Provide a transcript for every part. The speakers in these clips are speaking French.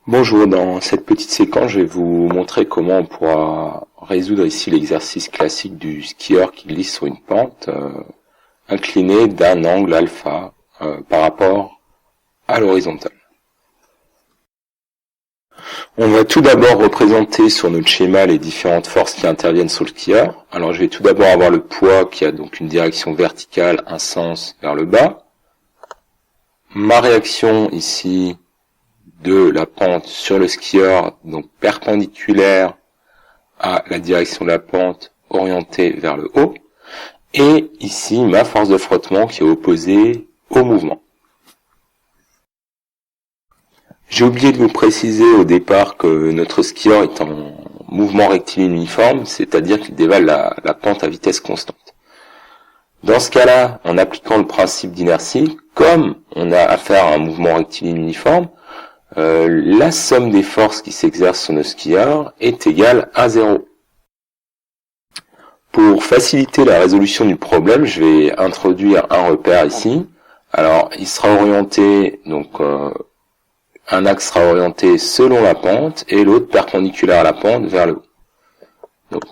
Bonjour, dans cette petite séquence, je vais vous montrer comment on pourra résoudre ici l'exercice classique du skieur qui glisse sur une pente inclinée d'un angle alpha par rapport à l'horizontale. On va tout d'abord représenter sur notre schéma les différentes forces qui interviennent sur le skieur. Alors je vais tout d'abord avoir le poids qui a donc une direction verticale, un sens vers le bas. Ma réaction ici de la pente sur le skieur, donc perpendiculaire à la direction de la pente, orientée vers le haut. Et ici, ma force de frottement qui est opposée au mouvement. J'ai oublié de vous préciser au départ que notre skieur est en mouvement rectiligne uniforme, c'est-à-dire qu'il dévale la pente à vitesse constante. Dans ce cas-là, en appliquant le principe d'inertie, comme on a affaire à un mouvement rectiligne uniforme, la somme des forces qui s'exercent sur nos skieurs est égale à 0. Pour faciliter la résolution du problème, je vais introduire un repère ici. Alors, il sera orienté, donc un axe sera orienté selon la pente et l'autre perpendiculaire à la pente vers le haut. Donc,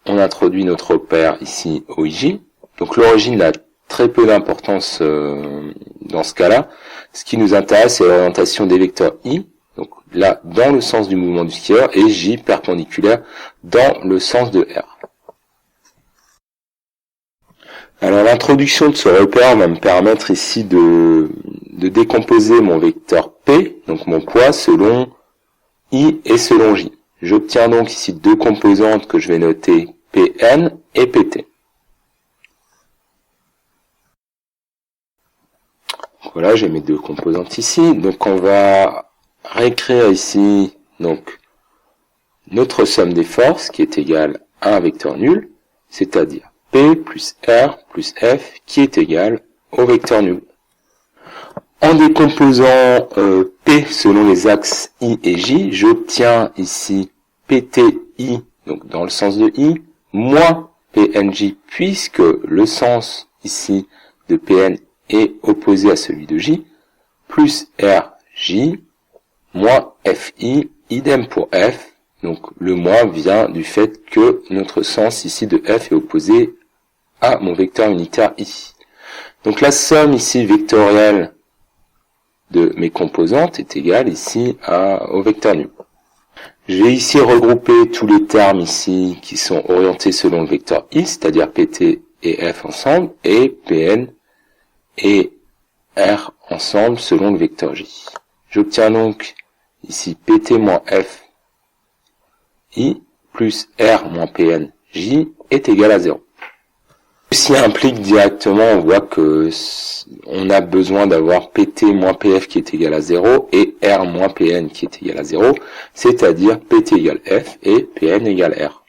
on introduit notre repère ici OIJ. Donc, l'origine a très peu d'importance dans ce cas-là. Ce qui nous intéresse, c'est l'orientation des vecteurs I, donc là, dans le sens du mouvement du skieur, et J perpendiculaire dans le sens de R. Alors, l'introduction de ce repère va me permettre ici de décomposer mon vecteur P, donc mon poids, selon I et selon J. J'obtiens donc ici deux composantes que je vais noter Pn et Pt. Voilà, j'ai mes deux composantes ici. Donc on va réécrire ici donc notre somme des forces qui est égale à un vecteur nul, c'est-à-dire P plus R plus F qui est égal au vecteur nul. En décomposant P selon les axes I et J, j'obtiens ici PTI, donc dans le sens de I, moins PNJ, puisque le sens ici de PN est opposé à celui de J, plus RJ, moins FI, idem pour F, donc le moins vient du fait que notre sens ici de F est opposé à mon vecteur unitaire I. Donc la somme ici vectorielle de mes composantes est égale ici au vecteur nul. Je vais ici regrouper tous les termes ici qui sont orientés selon le vecteur I, c'est-à-dire PT et F ensemble, et PN et R ensemble selon le vecteur J. J'obtiens donc ici PT moins F I plus R moins PN J est égal à 0. Ceci implique directement, on voit que on a besoin d'avoir PT moins PF qui est égal à 0 et R moins PN qui est égal à 0, c'est-à-dire PT égale F et PN égale R.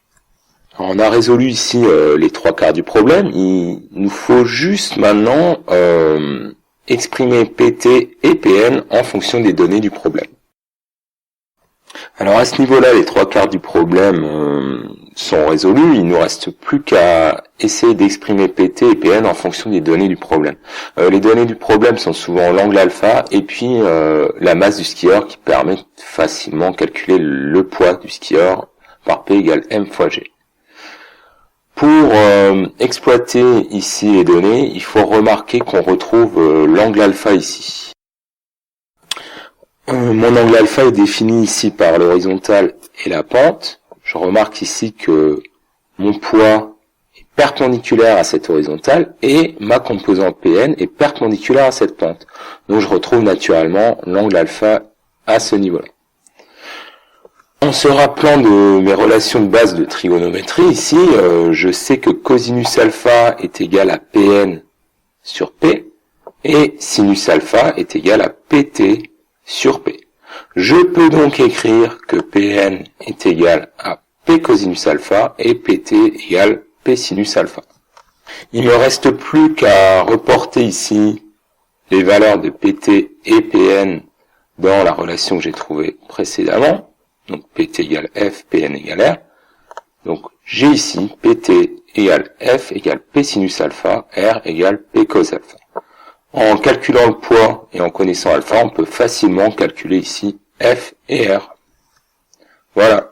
Alors, on a résolu ici les trois quarts du problème. Il nous faut juste maintenant exprimer PT et PN en fonction des données du problème. Alors à ce niveau-là, les trois quarts du problème sont résolus. Il ne nous reste plus qu'à essayer d'exprimer PT et PN en fonction des données du problème. Les données du problème sont souvent l'angle alpha et puis la masse du skieur qui permet de facilement calculer le poids du skieur par P égale M fois G. Pour exploiter ici les données, il faut remarquer qu'on retrouve l'angle alpha ici. Mon angle alpha est défini ici par l'horizontale et la pente. Je remarque ici que mon poids est perpendiculaire à cette horizontale et ma composante Pn est perpendiculaire à cette pente. Donc je retrouve naturellement l'angle alpha à ce niveau-là. En se rappelant de mes relations de base de trigonométrie, ici, je sais que cosinus alpha est égal à Pn sur P et sinus alpha est égal à Pt sur P. Je peux donc écrire que Pn est égal à P cosinus alpha et Pt égale P sinus alpha. Il ne me reste plus qu'à reporter ici les valeurs de Pt et Pn dans la relation que j'ai trouvée précédemment. Donc Pt égale F, Pn égale R. Donc j'ai ici Pt égale F égale P sinus alpha, R égale P cos alpha. En calculant le poids et en connaissant alpha, on peut facilement calculer ici F et R. Voilà.